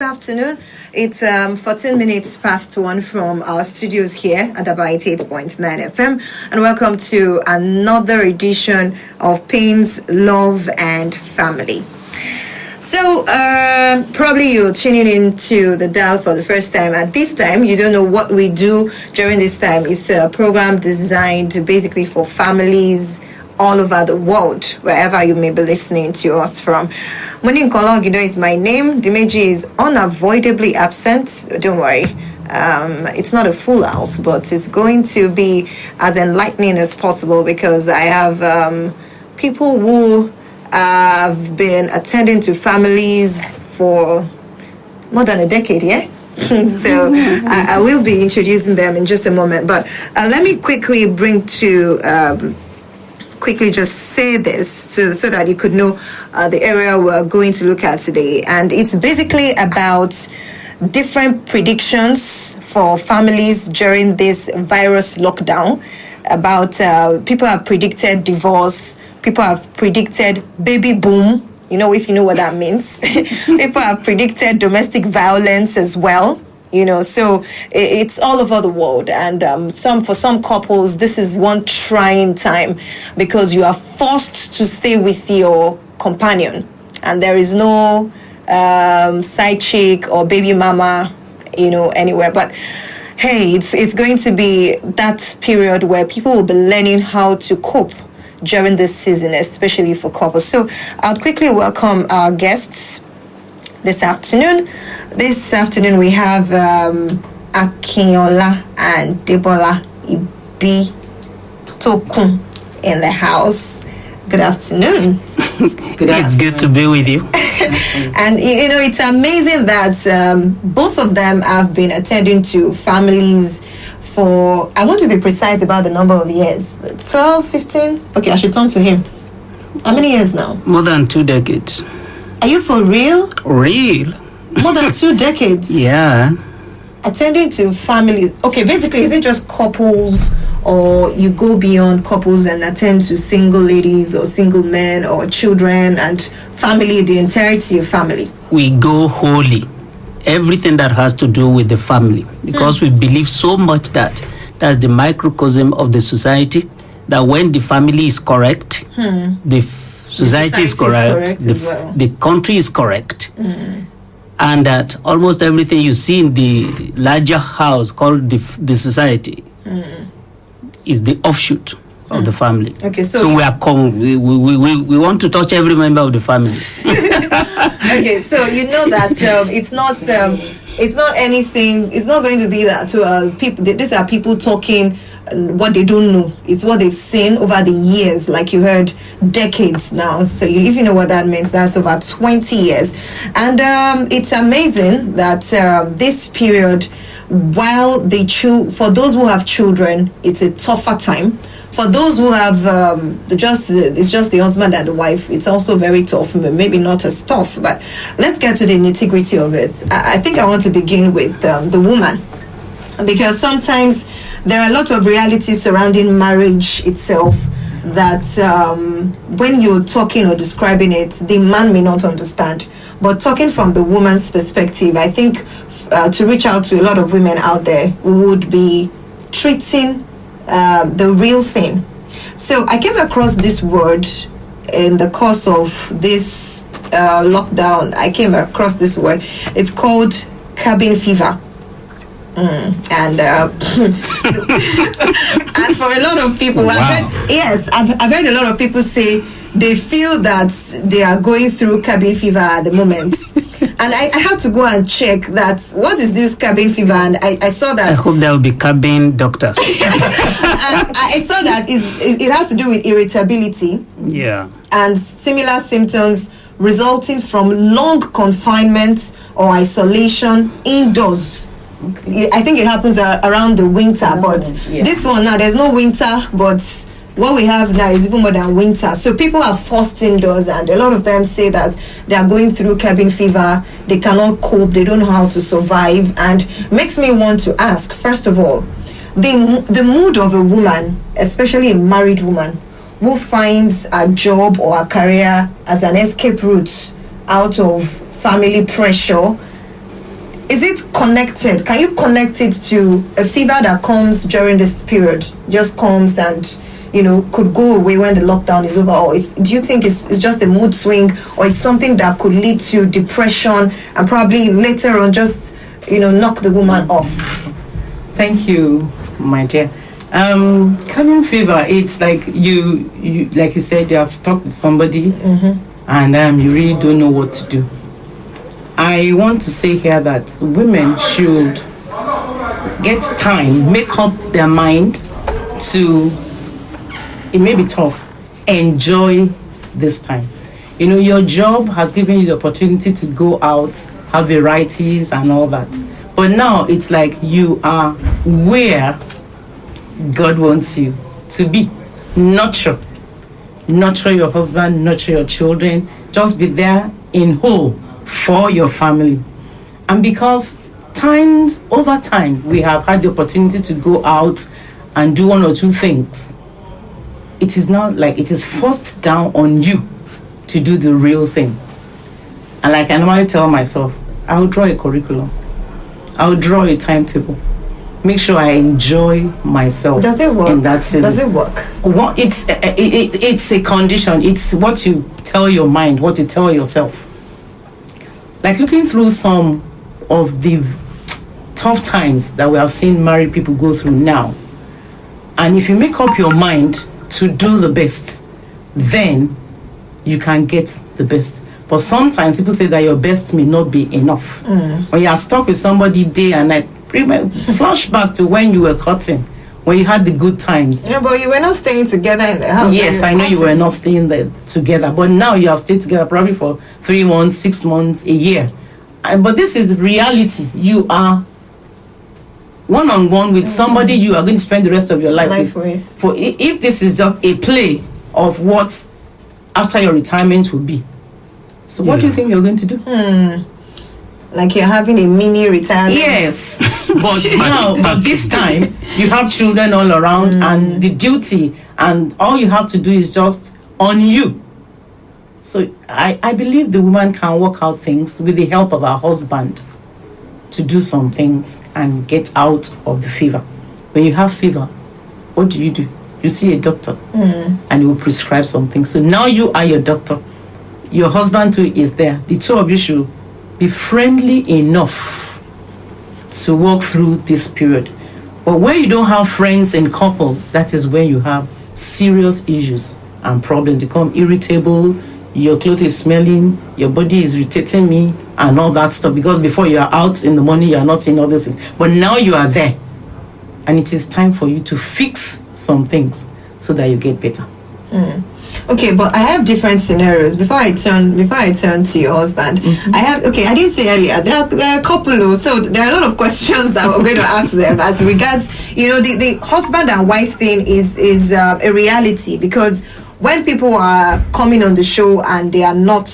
Good afternoon. It's 14 minutes past 1 from our studios here at about 88.9 FM. And welcome to another edition of Pains, Love and Family. So, probably you're tuning into the dial for the first time. At this time, you don't know what we do during this time. It's a program designed basically for families all over the world, wherever you may be listening to us from. Moninkanola, Ogidan is my name. Oladimeji is unavoidably absent. Don't worry. It's not a full house, but it's going to be as enlightening as possible because I have people who have been attending to families for more than a decade, yeah? So I will be introducing them in just a moment. But let me quickly quickly just say this so that you could know the area we're going to look at today. And it's basically about different predictions for families during this virus lockdown. About people have predicted divorce, people have predicted baby boom, if you know what that means. People have predicted domestic violence as well. So it's all over the world, and for some couples this is one trying time because you are forced to stay with your companion and there is no side chick or baby mama anywhere. But hey, it's going to be that period where people will be learning how to cope during this season, especially for couples. So I'll quickly welcome our guests this afternoon. This afternoon we have Moninkanola and Debola Ibi Tokun in the house. Good afternoon. It's good to be with you. And it's amazing that both of them have been attending to families for, I want to be precise about the number of years, 12, 15? Okay, I should turn to him. How many years now? More than 2 decades. Are you for real? Real. More than 2 decades? Yeah. Attending to families. Okay, basically, is it just couples or you go beyond couples and attend to single ladies or single men or children and family, the entirety of family? We go wholly. Everything that has to do with the family. Because we believe so much that that's the microcosm of the society, that when the family is correct, the society is correct, the country is correct. And that almost everything you see in the larger house called the society is the offshoot of the family. Okay, so we are we want to touch every member of the family. Okay, so you know that it's not anything. It's not going to be that people. These are people talking what they don't know. It's what they've seen over the years, like you heard, decades now. So if you know what that means, that's over 20 years. And it's amazing that this period, while for those who have children, it's a tougher time. For those who have it's just the husband and the wife, it's also very tough. Maybe not as tough, but let's get to the nitty-gritty of it. I think I want to begin with the woman, because sometimes there are a lot of realities surrounding marriage itself that when you're talking or describing it, the man may not understand. But talking from the woman's perspective, I think to reach out to a lot of women out there would be treating the real thing. So I came across this word in the course of this lockdown. I came across this word. It's called cabin fever. And and for a lot of people, wow. I've heard a lot of people say they feel that they are going through cabin fever at the moment. And I had to go and check that what is this cabin fever, and I saw that. I hope there will be cabin doctors. I saw that it has to do with irritability. Yeah. And similar symptoms resulting from long confinement or isolation indoors. Okay. I think it happens around the winter, but this one now, there's no winter, but what we have now is even more than winter. So people are forced indoors, and a lot of them say that they are going through cabin fever. They cannot cope. They don't know how to survive, and makes me want to ask, first of all, the mood of a woman, especially a married woman, who finds a job or a career as an escape route out of family pressure is it connected? Can you connect it to a fever that comes during this period? Just comes and, you know, could go away when the lockdown is over? Or do you think it's just a mood swing, or it's something that could lead to depression and probably later on just, you know, knock the woman off? Thank you, my dear. Cabin fever, it's like you like you said, you are stuck with somebody, and you really don't know what to do. I want to say here that women should get time, make up their mind to, it may be tough, enjoy this time. You know, your job has given you the opportunity to go out, have varieties and all that. But now it's like you are where God wants you to be. Nurture your husband, nurture your children. Just be there in whole for your family. And because over time, we have had the opportunity to go out and do one or two things, it is now like it is forced down on you to do the real thing. And like I normally tell myself, I will draw a curriculum. I will draw a timetable. Make sure I enjoy myself. Does it work? In that season. Does it work? Well, it's a condition. It's what you tell your mind, what you tell yourself. Like looking through some of the tough times that we have seen married people go through now. And if you make up your mind to do the best, then you can get the best. But sometimes people say that your best may not be enough. When you are stuck with somebody day and night, flashback to when you were courting, when you had the good times. Yeah, but you were not staying together in the house. Yes, I know you were not staying there together, but now you have stayed together probably for 3 months, 6 months, a year. But this is reality. You are one-on-one with somebody you are going to spend the rest of your life with. For if this is just a play of what after your retirement will be. So what do you think you're going to do? Like you're having a mini retirement. Yes, but this time you have children all around, and the duty and all you have to do is just on you. So I believe the woman can work out things with the help of her husband to do some things and get out of the fever. When you have fever, what do? You see a doctor and he will prescribe something. So now you are your doctor. Your husband too is there. The two of you should be friendly enough to walk through this period. But when you don't have friends and couple, that is when you have serious issues and problems. Become irritable, your clothes is smelling, your body is irritating me, and all that stuff. Because before you are out in the morning, you are not seeing all those things. But now you are there, and it is time for you to fix some things so that you get better. Okay, but I have different scenarios. Before I turn to your husband, I didn't say earlier, there are a couple, so there are a lot of questions that we're going to ask them as regards, you know, the husband and wife thing is a reality, because when people are coming on the show and they are not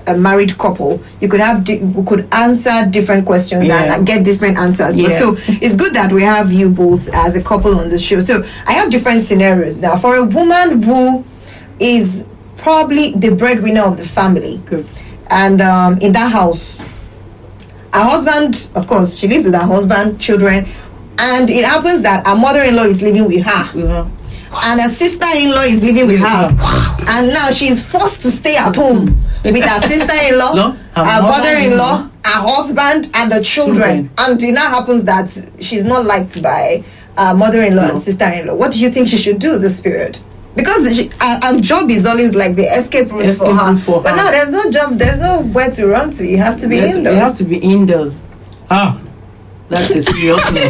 a married couple, we could answer different questions and get different answers. But so it's good that we have you both as a couple on the show. So I have different scenarios now. For a woman who is probably the breadwinner of the family, and in that house, her husband, of course, she lives with her husband, children, and it happens that her mother-in-law is living with her. And her sister-in-law is living with her. And now she's forced to stay at home with her sister-in-law, her mother-in-law, her husband, and the children. And it now happens that she's not liked by her mother-in-law and sister-in-law. What do you think she should do this period? Because her job is always like the escape route for her. But now there's no job, there's nowhere to run to. You have to be indoors. You have to be indoors. That's a serious thing.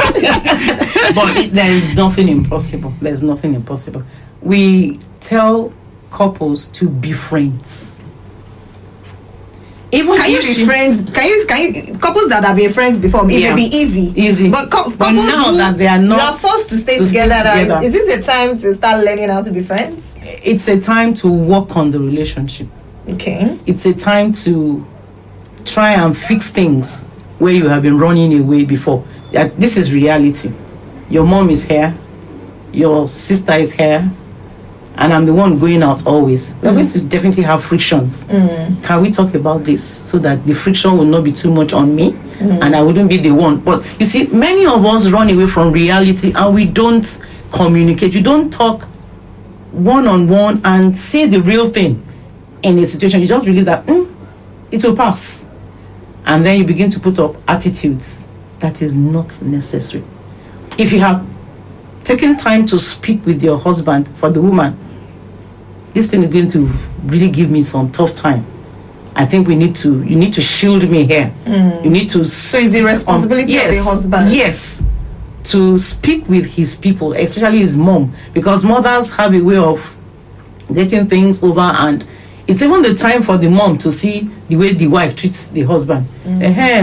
But there is nothing impossible. There's nothing impossible. We tell couples to be friends. Even can you be friends? Can you couples that have been friends before? It may be easy. But couples now that they are not, you are forced to stay together. Is this a time to start learning how to be friends? It's a time to work on the relationship. Okay. It's a time to try and fix things where you have been running away before. This is reality. Your mom is here, your sister is here, and I'm the one going out always, we're going to definitely have frictions. Can we talk about this so that the friction will not be too much on me and I wouldn't be the one? But you see, many of us run away from reality and we don't communicate. You don't talk one-on-one and say the real thing in a situation. You just believe that it will pass. And then you begin to put up attitudes that is not necessary. If you have taken time to speak with your husband, for the woman, this thing is going to really give me some tough time. I think you need to shield me here. You need to. So it's the responsibility of the husband. Yes, to speak with his people, especially his mom, because mothers have a way of getting things over, and it's even the time for the mom to see the way the wife treats the husband.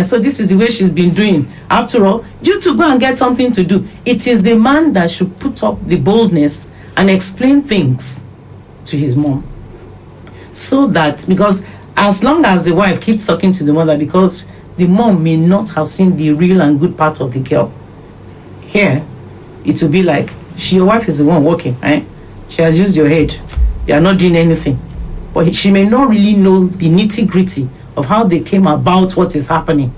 So this is the way she's been doing. After all, you to go and get something to do. It is the man that should put up the boldness and explain things to his mom. So that, because as long as the wife keeps talking to the mother, because the mom may not have seen the real and good part of the girl, here it will be like, your wife is the one working, right? She has used your head. You are not doing anything. But she may not really know the nitty-gritty of how they came about what is happening.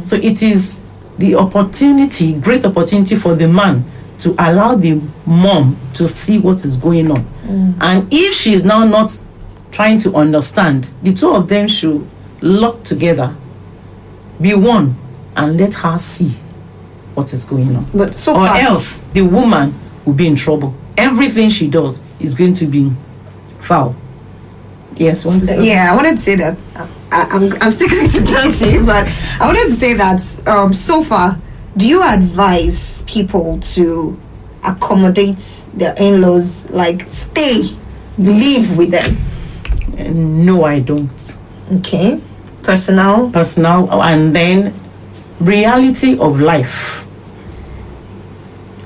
So it is the opportunity, great opportunity for the man to allow the mom to see what is going on. And if she is now not trying to understand, the two of them should lock together, be one, and let her see what is going on. But so or far, else the woman will be in trouble. Everything she does is going to be foul. Yes, want to say? Yeah, I wanted to say that I'm still going to turn to you, but I wanted to say that so far, do you advise people to accommodate their in-laws, like stay, live with them? No, I don't. Okay. Personal, and then reality of life.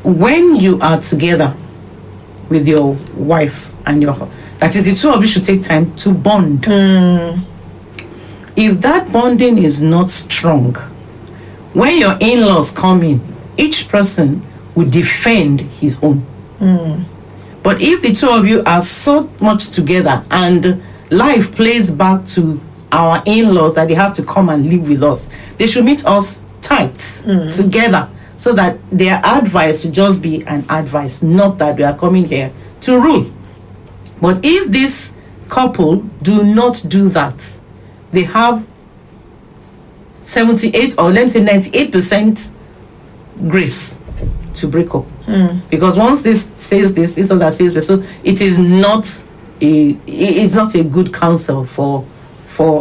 When you are together with your wife and that is, the two of you should take time to bond. If that bonding is not strong, when your in-laws come in, each person will defend his own. But if the two of you are so much together and life plays back to our in-laws that they have to come and live with us, they should meet us tight together, so that their advice will just be an advice, not that we are coming here to rule. But if this couple do not do that, they have 78 or let me say 98% grace to break up. Because once this says this other says this, so it is not a good counsel for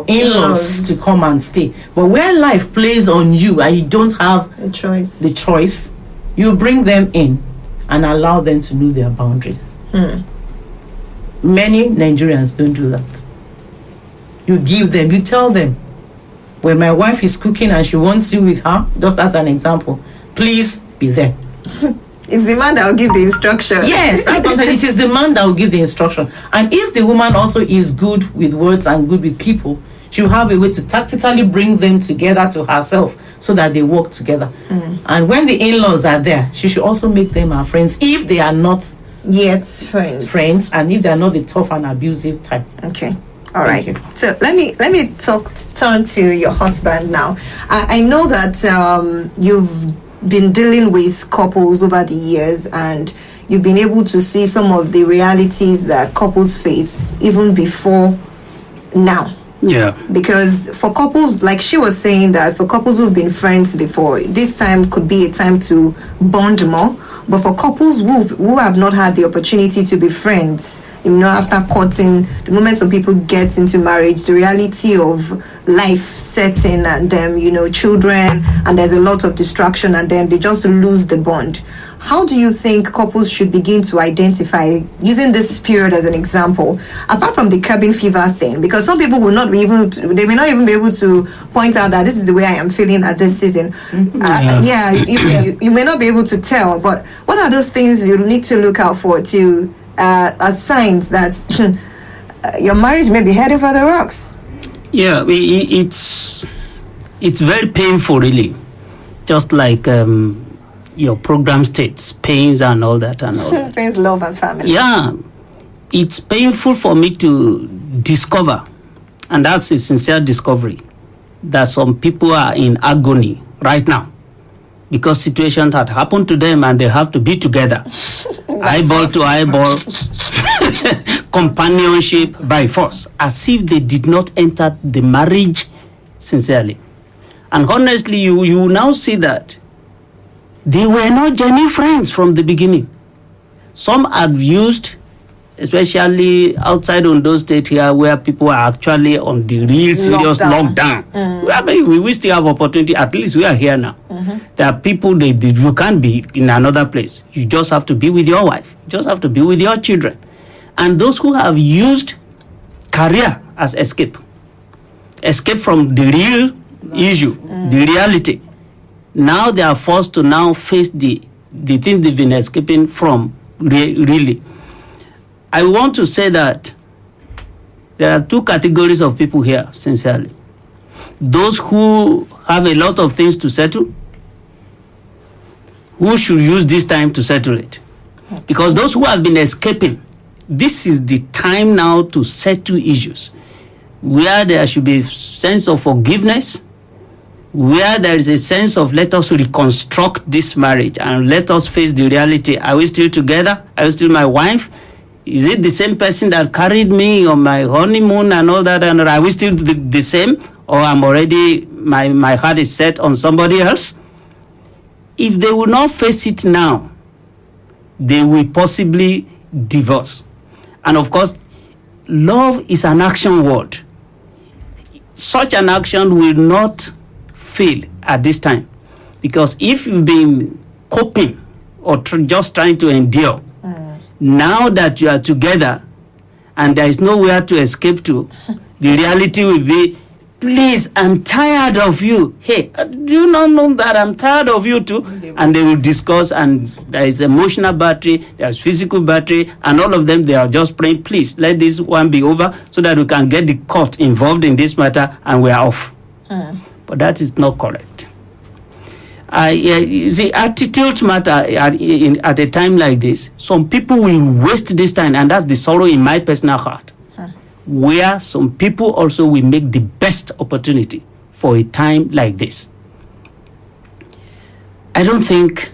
in-laws to come and stay. But where life plays on you and you don't have the choice, you bring them in and allow them to know their boundaries. Many Nigerians don't do that. You give them, you tell them, when my wife is cooking and she wants you with her, just as an example, please be there. It's the man that will give the instruction. Yes, that's what I'm saying. It is the man that will give the instruction. And if the woman also is good with words and good with people, she'll have a way to tactically bring them together to herself so that they work together. And when the in-laws are there, she should also make them her friends if they are not yet friends, and if they are not the tough and abusive type. Okay. All right. So let me turn to your husband now. I know that you've been dealing with couples over the years, and you've been able to see some of the realities that couples face even before now. Yeah. Because for couples, like she was saying, that for couples who've been friends before, this time could be a time to bond more. But for couples who have not had the opportunity to be friends, after courting, the moment some people get into marriage, the reality of life sets in, and children, and there's a lot of distraction, and then they just lose the bond. How do you think couples should begin to identify, using this period as an example, apart from the cabin fever thing? Because some people will not be able to, they may not even be able to point out that this is the way I am feeling at this season. You may not be able to tell, but what are those things you need to look out for to as signs that your marriage may be heading for the rocks? Yeah, it's very painful, really. Just like your program states, pains and all that. Pains, love, and family. Yeah. it's painful for me to discover, and that's a sincere discovery, that some people are in agony right now because situations had happened to them and they have to be together, eyeball to eyeball, companionship by force, as if they did not enter the marriage sincerely. And honestly, you now see that they were not genuine friends from the beginning. Some have used, especially outside Ondo State here, where people are actually on the real serious lockdown. We still have opportunity. At least we are here now. There are people you can't be in another place. You just have to be with your wife. You just have to be with your children. And those who have used career as escape from the real issue, the reality, now they are forced to now face the thing they've been escaping from. Really, I want to say that there are two categories of people here, sincerely. Those who have a lot of things to settle, who should use this time to settle it. Because those who have been escaping, this is the time now to settle issues, where there should be a sense of forgiveness, where there is a sense of let us reconstruct this marriage and let us face the reality. Are we still together? Are we still my wife? Is it the same person that carried me on my honeymoon and all that? And are we still the same? Or I'm already, my heart is set on somebody else? If they will not face it now, they will possibly divorce. And of course, love is an action word. Such an action will not fail at this time, because if you've been coping or just trying to endure, now that you are together and there is nowhere to escape to, the reality will be, please, I'm tired of you. Hey, do you not know that I'm tired of you too? And they will discuss, and there is emotional battery, there's physical battery, and all of them, they are just praying, please, let this one be over so that we can get the court involved in this matter and we are off. But that is not correct. You see, attitude matter at a time like this. Some people will waste this time, and that's the sorrow in my personal heart. Where some people also will make the best opportunity for a time like this. I don't think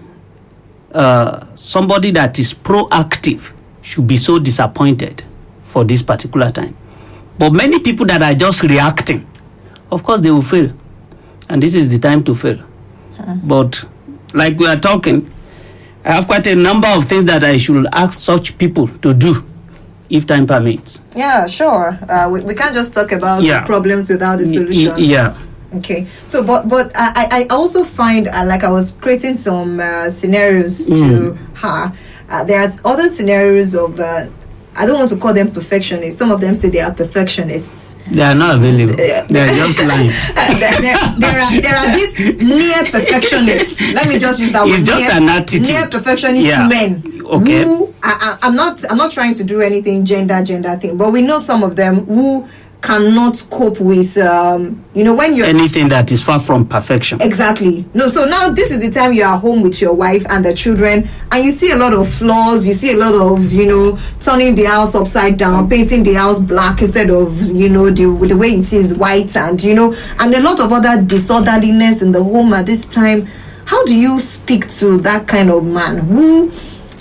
somebody that is proactive should be so disappointed for this particular time. But many people that are just reacting, of course they will fail. And this is the time to fail. But like we are talking, I have quite a number of things that I should ask such people to do, if time permits. Yeah, sure. We can't just talk about the problems without the solution. Yeah. Okay. So, but I also find, like I was creating some scenarios to her. There's other scenarios of, I don't want to call them perfectionists. Some of them say they are perfectionists. They are not available. They are just lying. there are these near perfectionists. Let me just use that word. It's just an attitude. Near perfectionist men. Okay. Who I'm not trying to do anything gender thing, but we know some of them who cannot cope with when you're anything that is far from perfection. Exactly. No, so now this is the time you are home with your wife and the children, and you see a lot of flaws, you see a lot of turning the house upside down, painting the house black instead of the way it is white, and and a lot of other disorderliness in the home at this time. How do you speak to that kind of man who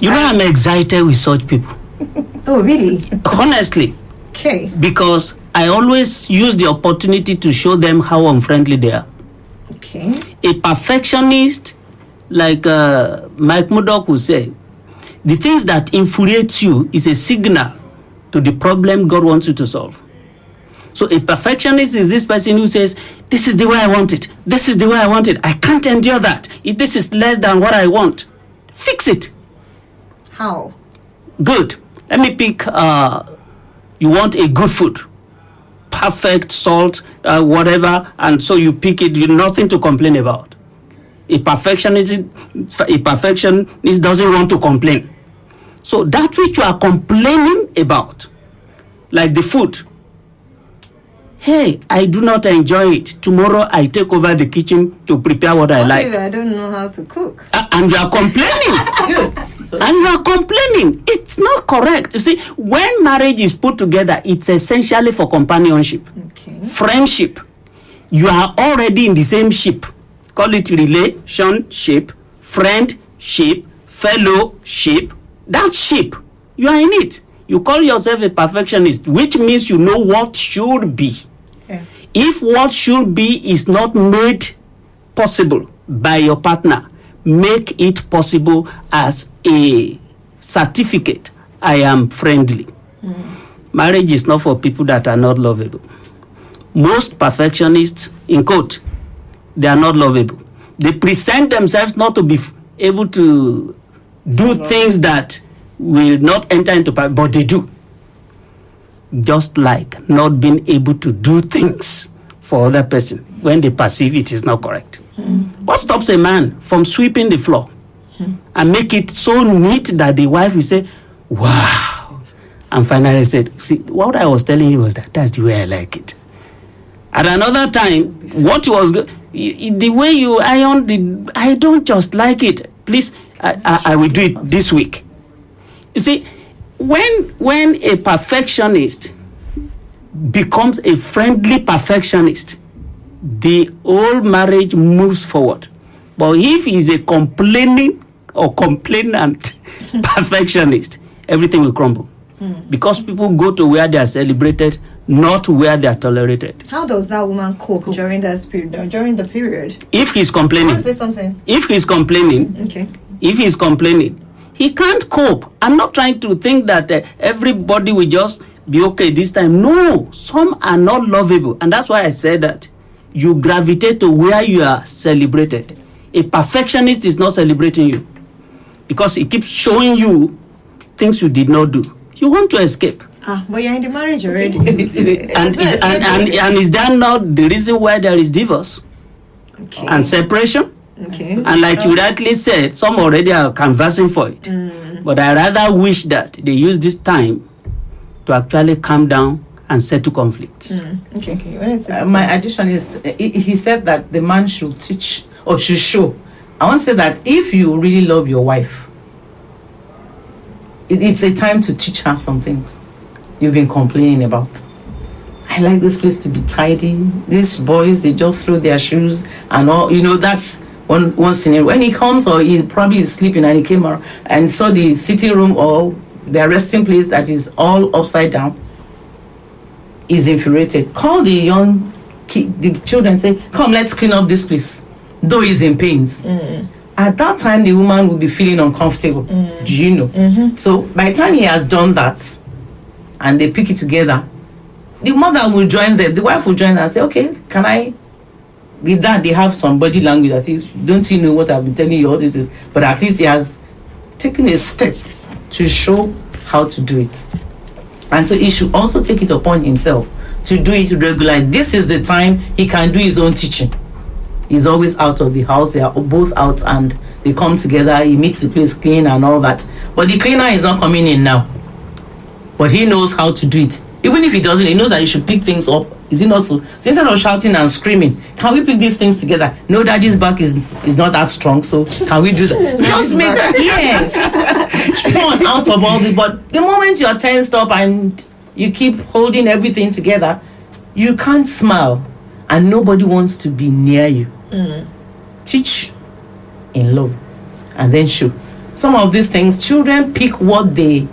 I'm excited with such people? Oh, really? Honestly. Okay. Because I always use the opportunity to show them how unfriendly they are. Okay. A perfectionist, like Mike Murdoch would say, the things that infuriate you is a signal to the problem God wants you to solve. So a perfectionist is this person who says, this is the way I want it. This is the way I want it. I can't endure that. If this is less than what I want, fix it. How? Good. Let me pick, you want a good food. Perfect salt, whatever, and so you pick it, nothing to complain about. A perfectionist doesn't want to complain. So that which you are complaining about, like the food, hey, I do not enjoy it. Tomorrow I take over the kitchen to prepare what I like. I don't know how to cook. And you are complaining. Good. And you are complaining. It's not correct. You see, when marriage is put together, it's essentially for companionship, friendship. You are already in the same ship. Call it relationship, friendship, fellowship. That ship, you are in it. You call yourself a perfectionist, which means you know what should be. Okay. If what should be is not made possible by your partner, make it possible as a certificate. I am friendly. Marriage is not for people that are not lovable. Most perfectionists, in quote, they are not lovable. They present themselves not to be able to do things that will not enter into power, but they do. Just like not being able to do things for other person when they perceive it is not correct. What stops a man from sweeping the floor and make it so neat that the wife will say, wow, and finally said, see, what I was telling you was that's the way I like it. At another time, what was the way you ironed, I don't just like it. Please, I will do it this week. You see, when a perfectionist becomes a friendly perfectionist, the whole marriage moves forward. But if he's a complaining or complainant perfectionist, everything will crumble. Because people go to where they are celebrated, not where they are tolerated. How does that woman cope during that period? During the period, if he's complaining, say something. If he's complaining, if he's complaining, he can't cope. I'm not trying to think that everybody will just be okay this time. No, some are not lovable, and that's why I said that you gravitate to where you are celebrated. A perfectionist is not celebrating you because he keeps showing you things you did not do. You want to escape. But you're in the marriage already. and is that not the reason why there is divorce and separation? And like you rightly said, some already are canvassing for it. But I rather wish that they use this time to actually calm down and settle conflicts. My addition is, he said that the man should teach or should show. I want to say that if you really love your wife, it's a time to teach her some things you've been complaining about. I like this place to be tidy. These boys, they just throw their shoes and all. That's one scenario. When he comes, or he probably is sleeping and he came out and saw the sitting room or their resting place that is all upside down, is infuriated. Call the young the children, say, come, let's clean up this place. Though he's in pains. At that time, the woman will be feeling uncomfortable. Do you know? So by the time he has done that, and they pick it together, the mother will join them. The wife will join them and say, okay, can I? With that, they have some body language that says, don't you know what I've been telling you all this is? But at least he has taken a step to show how to do it. And so he should also take it upon himself to do it regularly. This is the time he can do his own teaching. He's always out of the house. They are both out and they come together. He makes the place clean and all that. But the cleaner is not coming in now. But he knows how to do it. Even if he doesn't, he knows that he should pick things up. Is it not so? So instead of shouting and screaming, can we pick these things together? No, daddy's back is not that strong, so can we do that? Just make, yes, fun out of all this. But the moment you're tensed up and you keep holding everything together, you can't smile and nobody wants to be near you. Teach in love and then show. Some of these things, children pick what they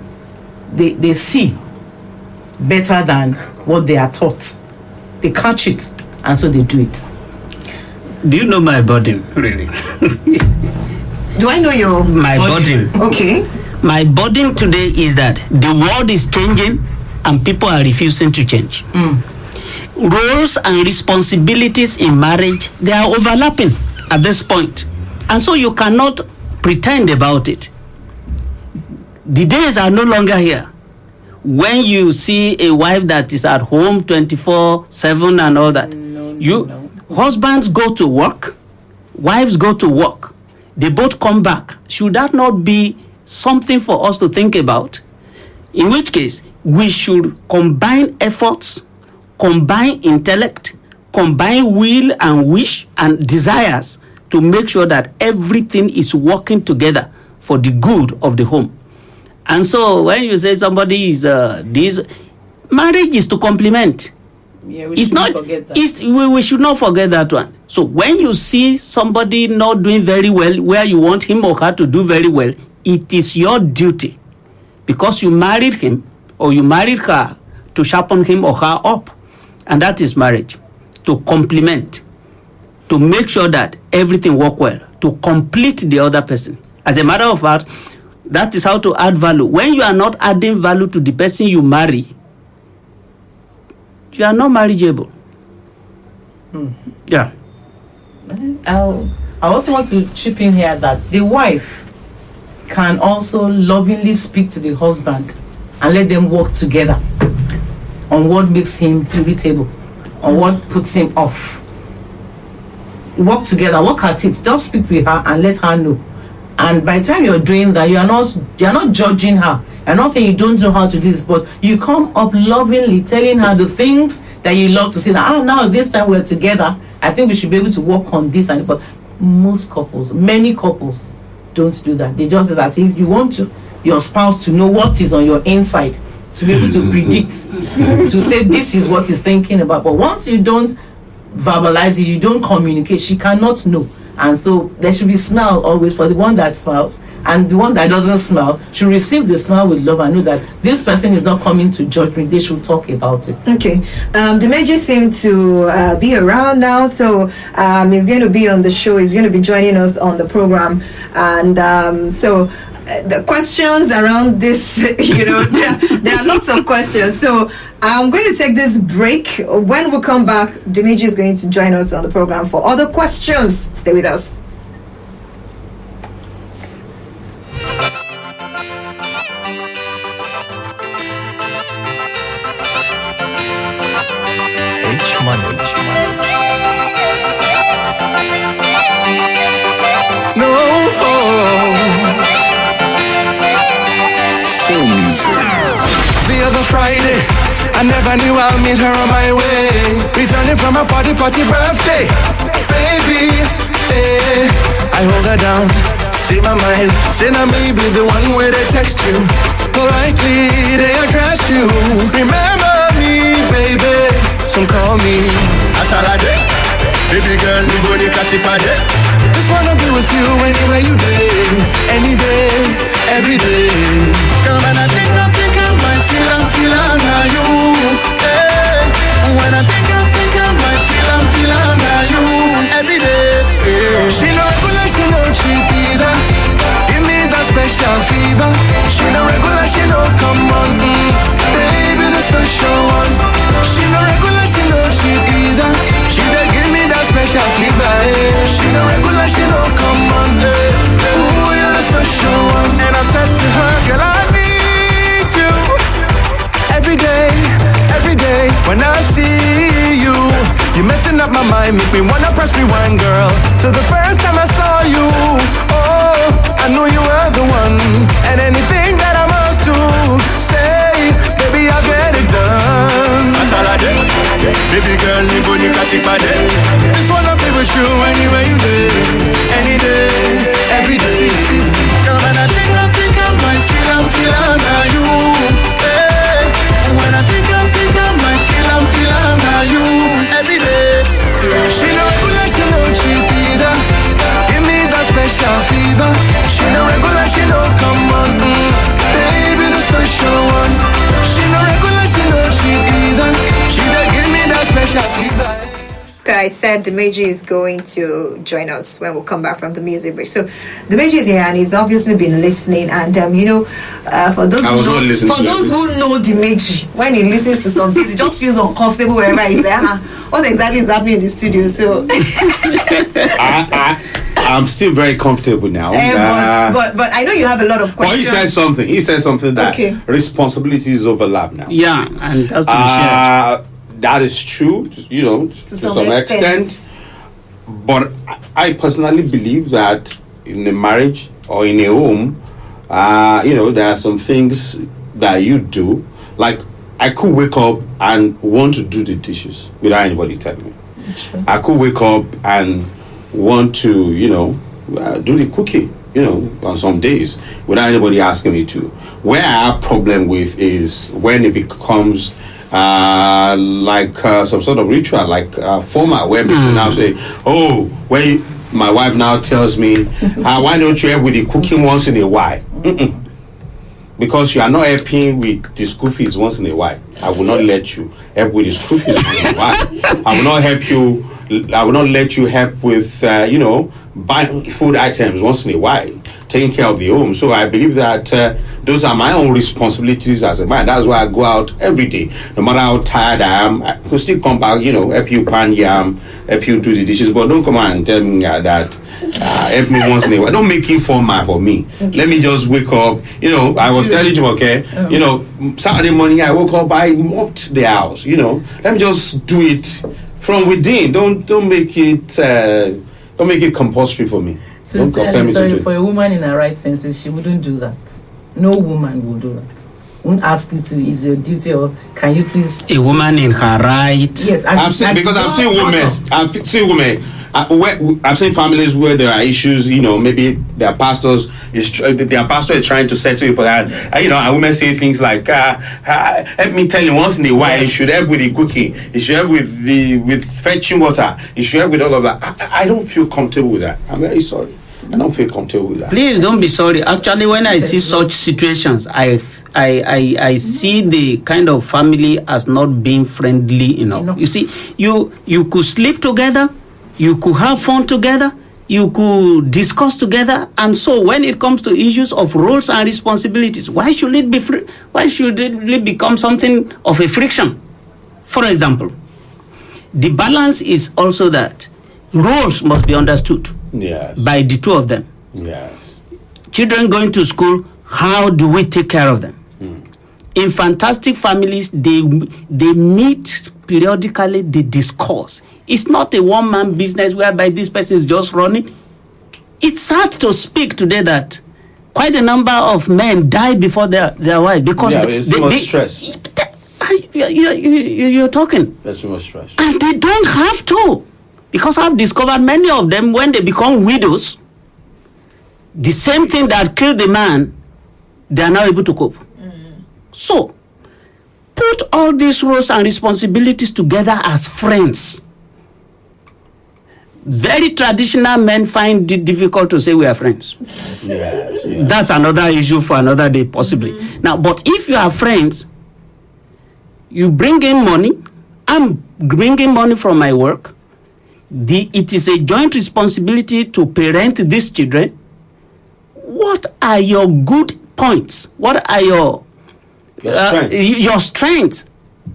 see better than what they are taught. They catch it and so they do it. Do you know my burden, really? Do I know your burden? Okay. My burden today is that the world is changing and people are refusing to change. Roles and responsibilities in marriage, they are overlapping at this point. And so you cannot pretend about it. The days are no longer here when you see a wife that is at home 24/7 and all that. Husbands go to work, wives go to work, they both come back. Should that not be something for us to think about? In which case, we should combine efforts, combine intellect, combine will and wish and desires to make sure that everything is working together for the good of the home. And so when you say somebody is this, marriage is to complement. Yeah, we It's not. forget that. We should not forget that one. So when you see somebody not doing very well, where you want him or her to do very well, it is your duty, because you married him or you married her, to sharpen him or her up, and that is marriage. To complement, to make sure that everything works well, to complete the other person. As a matter of fact, that is how to add value. When you are not adding value to the person you marry, you are not marriageable. Yeah. I also want to chip in here that the wife can also lovingly speak to the husband and let them work together on what makes him irritable, on what puts him off. Work together, work at it. Just speak with her and let her know. And by the time you're doing that, you're not judging her. I'm not saying you don't know how to do this, but you come up lovingly telling her the things that you love to say. That now this time we're together, I think we should be able to work on this. And but most couples, many couples, don't do that. They just as if you want your spouse to know what is on your inside, to be able to predict, to say this is what he's thinking about. But once you don't verbalize it, you don't communicate, she cannot know. And so there should be smile always for the one that smiles, and the one that doesn't smile should receive the smile with love and know that this person is not coming to judge me. They should talk about it. Okay. Oladimeji seems to be around now, so he's going to be on the show. He's going to be joining us on the program, and the questions around this, there are lots of questions. So I'm going to take this break. When we come back, Oladimeji is going to join us on the program for other questions. Stay with us. The other Friday, I never knew I'll meet her on my way. Returning from a party birthday. Baby, I hold her down, see my mind, say now maybe the one where they text you. Politely, they address you. Remember me, baby, some call me Atalade. Baby girl, you go to Katipade. Just wanna be with you anywhere you day, any day, every day. Girl, when I think I might feel I'm you. Hey. When I think I might feel I'm you. Every day. Yeah. She no regular, she no cheap either. Give me that special fever. She no regular, she no come on. Baby, the special one. She no regular, she no cheap either. She dey give me that special fever. She no regular, she no come on. Ooh, you're the special one. And I said to her, girl, I need you. Every day, when I see you, you're messing up my mind, make me wanna press rewind, girl. To the first time I saw you, oh, I knew you were the one. And anything that I must do, say, baby, I'll get it done. Baby girl, you go to Katipade. Just wanna be with you anywhere you day, any day, every day. Girl, when I think I might feel I'm you. When I think I might feel I'm you every day. She no regular, she no cheap either. Give me that special fever. She no regular, she no come on. Baby, the special one. She no regular, she no cheap either. She dey give me that special fever. I said Oladimeji is going to join us when we come back from the music break. So Oladimeji is here and he's obviously been listening. And for those who know Oladimeji, when he listens to some things, he just feels uncomfortable wherever he's there. What exactly is happening in the studio? So I'm still very comfortable now. But I know you have a lot of questions. Well, he said something that responsibilities overlap now. Yeah, and that's to be shared. That is true, to some extent. But I personally believe that in a marriage or in a home, there are some things that you do. Like, I could wake up and want to do the dishes without anybody telling me. Sure. I could wake up and want to, do the cooking on some days without anybody asking me to. Where I have problem with is when it becomes like some sort of ritual, like formal, where people now say, "Oh, my wife now tells me, why don't you help with the cooking once in a while?" Because you are not helping with the school fees once in a while. I will not let you help with the school fees once in a while. I will not help you. I will not let you help with, buying food items once in a while, taking care of the home. So I believe that those are my own responsibilities as a man. That's why I go out every day. No matter how tired I am, I will still come back, help you pan yam, help you do the dishes. But don't come and tell me that help me once in a while. Don't make it formal for me. Okay. Let me just wake up. I was telling you, okay, Saturday morning I woke up, I mopped the house. Let me just do it from within. Don't make it compulsory for me. Sincerely, sorry, for a woman in her right senses, she wouldn't do that. No woman will do that. Won't ask you to, is your duty, or can you please? A woman in her right. Yes, I've seen women. I've seen families where there are issues. Maybe their pastor is trying to settle for that. And women say things like, "Help me tell you once in a while. You should help with the cooking. You should help with fetching water. You should help with all of that." I don't feel comfortable with that. I'm very sorry. I don't feel comfortable with that. Please don't be sorry. Actually, when I see such situations, I see the kind of family as not being friendly enough. You see, you could sleep together. You could have fun together, you could discuss together, and so when it comes to issues of roles and responsibilities, why should it become something of a friction? For example, the balance is also that roles must be understood by the two of them. Yes. Children going to school, how do we take care of them? In fantastic families, they meet periodically, they discuss. It's not a one-man business whereby this person is just running. It's sad to speak today that quite a number of men die before their wife because it's too much stress. You're talking. There's too much stress. And they don't have to, because I've discovered many of them, when they become widows, the same thing that killed the man, they are now able to cope. So, put all these roles and responsibilities together as friends. Very traditional men find it difficult to say we are friends. Yes. That's another issue for another day, possibly. Now, but if you are friends, you bring in money, I'm bringing money from my work. It is a joint responsibility to parent these children. What are your good points? What are your strengths,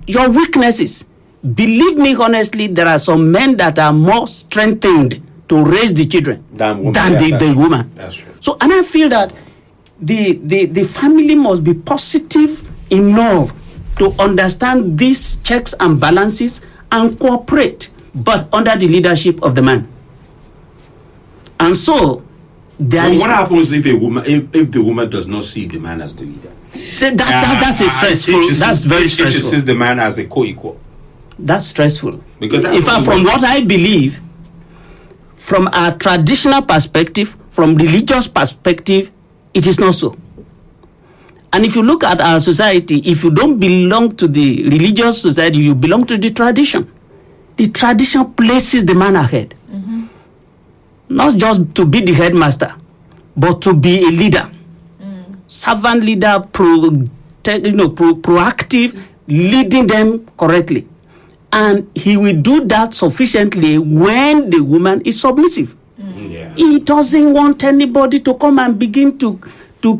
your weaknesses? Believe me honestly, there are some men that are more strengthened to raise the children than the woman. That's true. So, and I feel that the family must be positive enough to understand these checks and balances and cooperate, but under the leadership of the man. And so, what happens if the woman does not see the man as the leader? That's stressful. That's very stressful. She sees the man as a co-equal. That's stressful. Because in fact, from what I believe, from a traditional perspective, from religious perspective, it is not so. And if you look at our society, if you don't belong to the religious society, you belong to the tradition. The tradition places the man ahead. Not just to be the headmaster, but to be a leader. Servant leader, proactive, leading them correctly. And he will do that sufficiently when the woman is submissive. He doesn't want anybody to come and begin to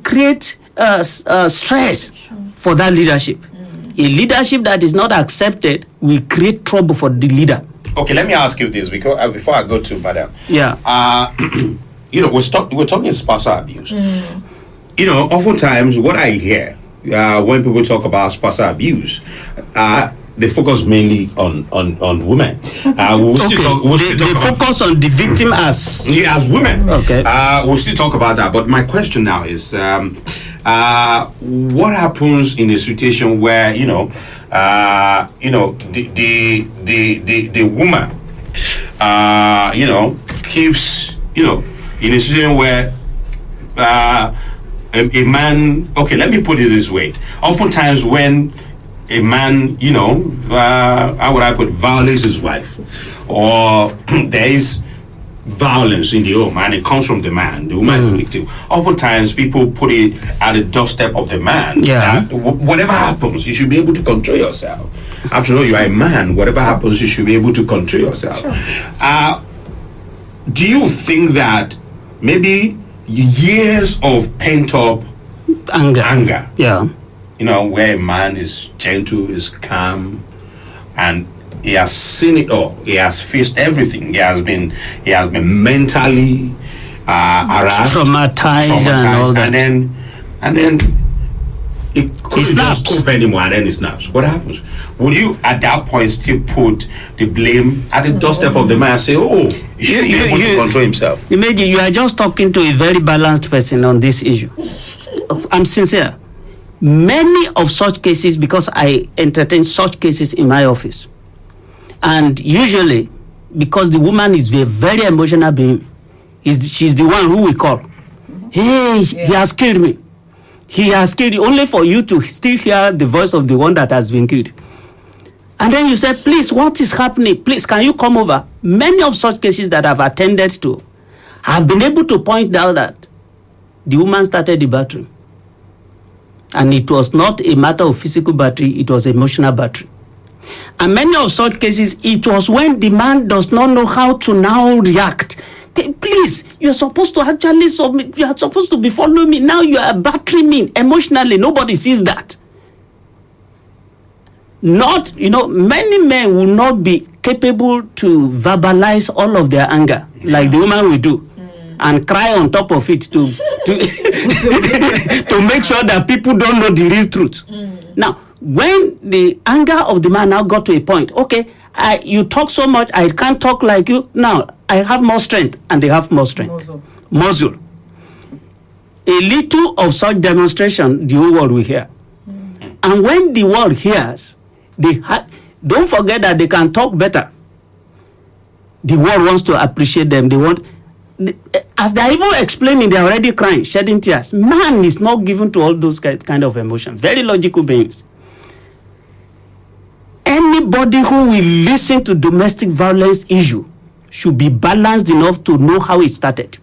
create stress for that leadership. A leadership that is not accepted will create trouble for the leader. Okay, let me ask you this because before I go to Madam. Yeah. We're talking spousal abuse. Oftentimes what I hear when people talk about spousal abuse, they focus mainly on women. They focus on the victim as women. Okay. We'll still talk about that. But my question now is, what happens in a situation where the woman keeps in a situation where a man, okay, let me put it this way. Oftentimes when a man, how would I put, violates his wife, or there is violence in the home and it comes from the man, the woman is a victim. Oftentimes people put it at the doorstep of the man. Yeah. Whatever happens, you should be able to control yourself. After all, you are a man. Whatever happens, you should be able to control yourself. Sure. Do you think that maybe years of pent-up anger, yeah, where a man is gentle, is calm, and he has seen it all, he has faced everything, he has been mentally harassed, traumatized and all that, and then it couldn't just cope anymore, and then it snaps. What happens? Would you at that point still put the blame at the doorstep of the man and say, he should be able to control himself? Imagine you are just talking to a very balanced person on this issue. I'm sincere. Many of such cases, because I entertain such cases in my office, and usually because the woman is a very emotional being, she's the one who we call. Hey, he has killed me. He has killed you, only for you to still hear the voice of the one that has been killed. And then you say, please, what is happening? Please, can you come over? Many of such cases that I've attended to have been able to point out that the woman started the battery. And it was not a matter of physical battery, it was emotional battery. And many of such cases, it was when the man does not know how to now react. Please, you're supposed to actually submit. You are supposed to be following me. Now you are battering me emotionally. Nobody sees that. Many men will not be capable to verbalize all of their anger like the woman will do. And cry on top of it to to make sure that people don't know the real truth. Now, when the anger of the man now got to a point, okay, you talk so much, I can't talk like you. Now, I have more strength, and they have more strength. Muzzle. A little of such demonstration, the whole world will hear. And when the world hears, don't forget that they can talk better. The world wants to appreciate them. They want... As they're even explaining, they're already crying, shedding tears. Man is not given to all those kind of emotions. Very logical beings. Anybody who will listen to domestic violence issue should be balanced enough to know how it started.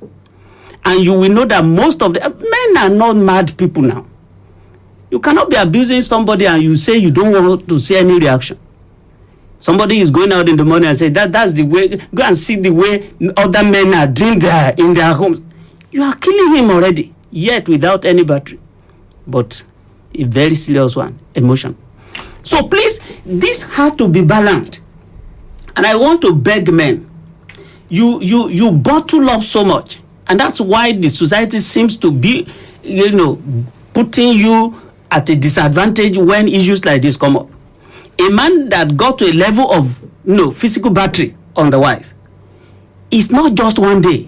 And you will know that most of the men are not mad people now. You cannot be abusing somebody and you say you don't want to see any reaction. Somebody is going out in the morning and say that's the way. Go and see the way other men are doing in their homes. You are killing him already, yet without any battery. But a very serious one, emotion. So please, this had to be balanced. And I want to beg men, you bottle up so much, and that's why the society seems to be, putting you at a disadvantage when issues like this come up. A man that got to a level of physical battery on the wife, it's not just one day.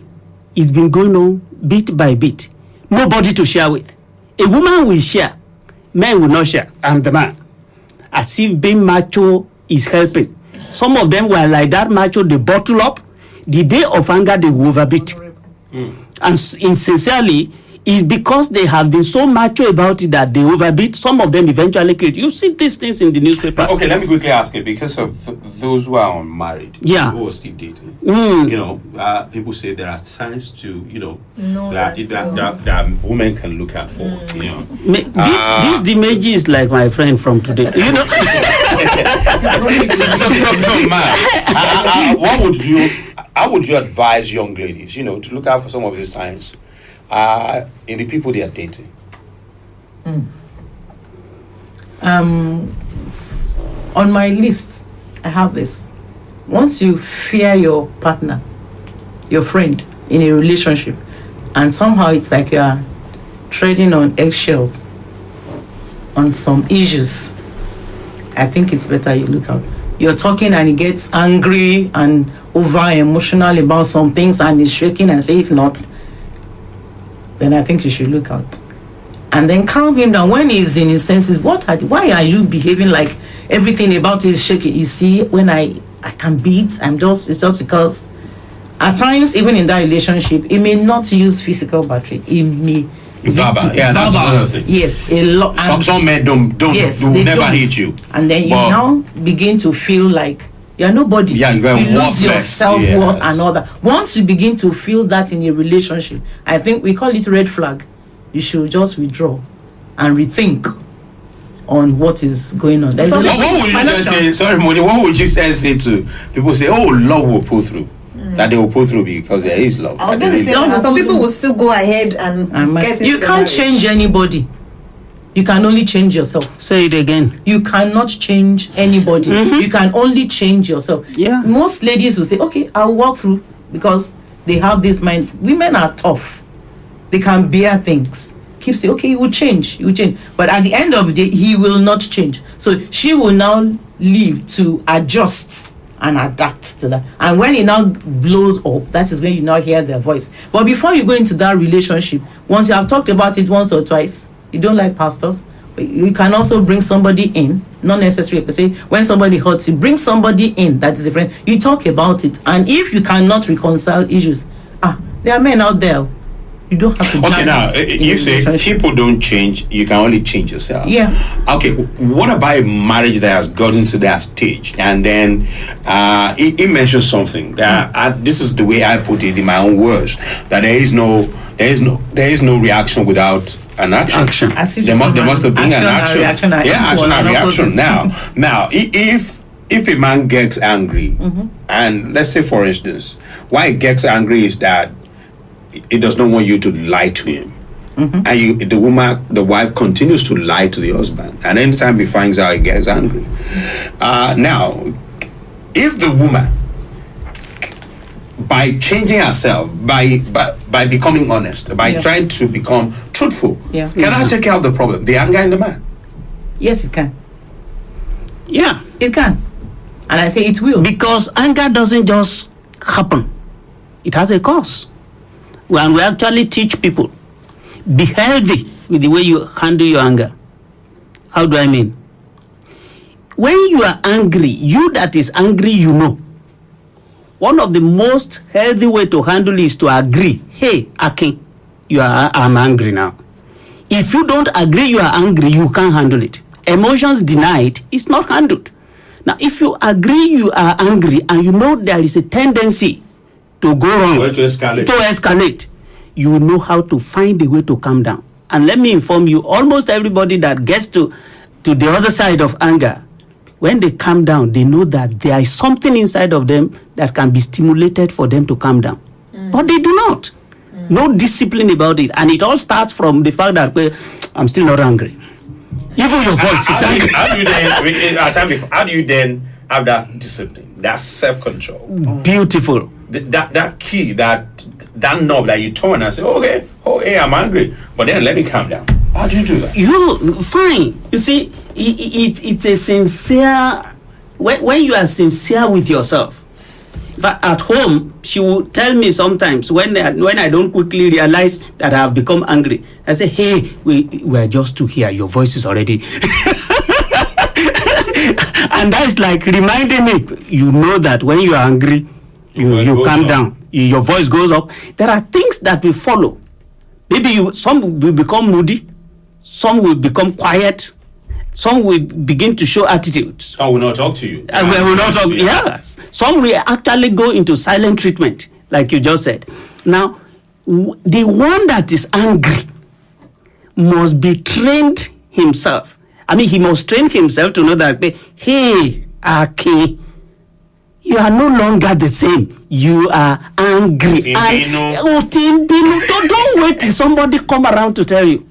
It's been going on bit by bit. Nobody to share with. A woman will share. Men will not share. I'm the man. As if being macho is helping. Some of them were like that macho, they bottle up. The day of anger, they will overbeat. And sincerely, it's because they have been so macho about it that they overbeat. Some of them eventually killed. You see these things in the newspapers. Okay, let me quickly ask you, because of those who are unmarried, who are still dating, people say there are signs to, that women can look out for. This Dimeji is like my friend from today. How would you advise young ladies, to look out for some of these signs in the people they are dating? On my list, I have this. Once you fear your partner, your friend in a relationship, and somehow it's like you are treading on eggshells on some issues, I think it's better you look out. You're talking and he gets angry and over emotional about some things and is shaking and say, if not, then I think you should look out. And then calm him down when he's in his senses. Why are you behaving like everything about it is shaking? You see, when I can beat, it's just because At times, even in that relationship, it may not use physical battery. It may verbal. Yeah, that's another thing. Yes, a lot. Some men don't never hit you. And then you now begin to feel like you're nobody. Yeah, you lose your self-worth and all that. Once you begin to feel that in a relationship, I think we call it red flag. You should just withdraw and rethink on what is going on. What would you just say? Sorry, Moni. What would you say to people? Say, "Oh, love will pull through." That they will pull through because there is love. I was going to say some people will still go ahead and get into You can't change anybody. You can only change yourself. Say it again. You cannot change anybody. You can only change yourself. Yeah. Most ladies will say, "Okay, I'll walk through," because they have this mind. Women are tough. They can bear things. Keep saying, "Okay, he will change. He will change." But at the end of the day, he will not change. So she will now leave to adjust and adapt to that. And when it now blows up, that is when you now hear their voice. But before you go into that relationship, once you have talked about it once or twice, you don't like pastors, but you can also bring somebody in, not necessarily per se. When somebody hurts you, bring somebody in that is a friend. You talk about it. And if you cannot reconcile issues, there are men out there. You don't have to. Okay, now you say people don't change. You can only change yourself. Yeah. Okay. What about a marriage that has gotten to that stage, and then he mentioned something that this is the way I put it in my own words, that there is no reaction without an action. There must have been an action. Action and reaction. Now, if a man gets angry, and let's say for instance, why he gets angry is that he does not want you to lie to him. And the wife continues to lie to the husband. And anytime he finds out, he gets angry. Now, if the woman, by changing herself, by becoming honest, by trying to become truthful, can I take care of the problem? The anger in the man? Yes, it can. Yeah. It can. And I say it will. Because anger doesn't just happen. It has a cause. When we actually teach people, be healthy with the way you handle your anger. How do I mean? When you are angry, you that is angry, you know. One of the most healthy way to handle is to agree. Hey, Akin, I'm angry now. If you don't agree you are angry, you can't handle it. Emotions denied is not handled. Now, if you agree you are angry and you know there is a tendency to go wrong, to escalate, you know how to find a way to calm down. And let me inform you, almost everybody that gets to the other side of anger, when they calm down, they know that there is something inside of them that can be stimulated for them to calm down. But they do not. No discipline about it. And it all starts from the fact that, well, I'm still not angry. Even your voice is angry. How do you then have that discipline, that self-control? Beautiful. That key, that knob that you turn and say, hey, I'm angry, but then let me calm down. How do you do that? Fine. You see, it's a sincere. When you are sincere with yourself. But at home, she will tell me sometimes when I don't quickly realize that I have become angry, I say, hey, we are just two here. Your voice is already. And that's like reminding me, you know that when you are angry, you calm down. Your voice goes up. There are things that will follow. Maybe some will become moody, some will become quiet, some will begin to show attitudes. Some will not talk to you. We will not talk. Yes. Some will actually go into silent treatment, like you just said. Now, the one that is angry must be trained himself. I mean, he must train himself to know that, hey, Aki, you are no longer the same. You are angry. Don't wait till somebody come around to tell you.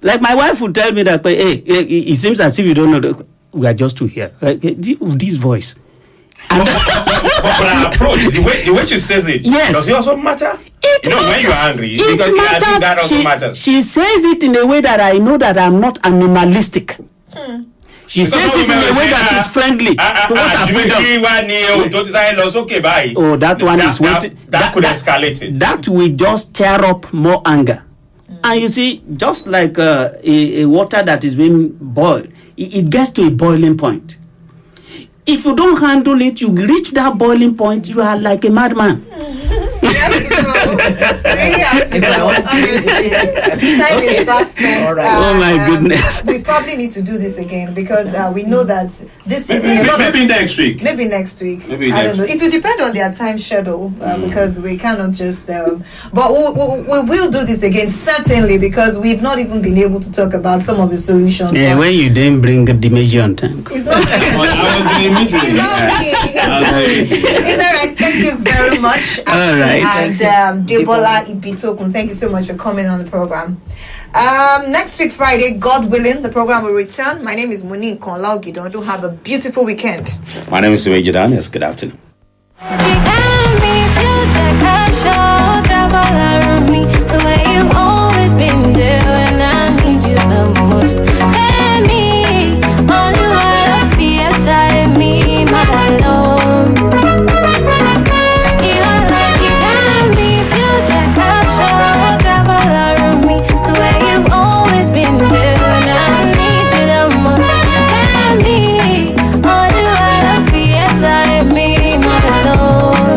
Like my wife would tell me that, hey, it seems as if you don't know that we are just two here. This voice. But our approach, the way she says it, yes. Does it also matter? It matters. When you're angry, it because matters. I think that also matters. She says it in a way that I know that I'm not animalistic. She says it in a way that is friendly. Oh, that one is what that could escalate it. That will just stir up more anger. And you see, just like a water that is being boiled, it gets to a boiling point. If you don't handle it, you reach that boiling point, you are like a madman. have to go. Really have to go. Honestly. Time is fast spent. All right. Oh my goodness. We probably need to do this again because we know that this season. Maybe next week. Maybe next week. Maybe I don't next know. week. It will depend on their time schedule because we cannot just. But we will do this again certainly because we've not even been able to talk about some of the solutions. Yeah, when you didn't bring the major on time. It's not. I was in a meeting. It's not me. It's all right. Thank you very much. All right. And Debola Ibitokun, thank you so much for coming on the program. Next week, Friday, God willing, the program will return. My name is Moninkanola, Ogidan. Do have a beautiful weekend. My name is Ogidan. Yes, good afternoon. The way you've always been there when I need you the most. Let me only while I feel inside me, my alone. You are like you got me till check out show, grab all around me. The way you've always been there when I need you the most. Let me only while I feel inside me, my alone.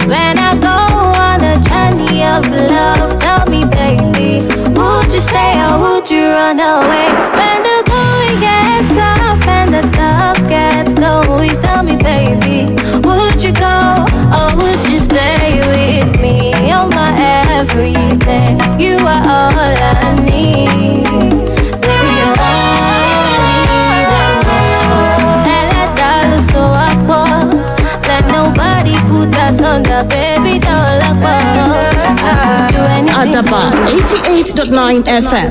When I go on a journey of love, tell me, baby, would you stay or would you run away? When the going gets tough and the tough gets going, tell me, baby, would you go or would you stay with me? You're my everything, you are all I need. Baby, you're all I need. Let that look so awkward. Let nobody put us under, baby, don't look for. Adaba 88.9 FM.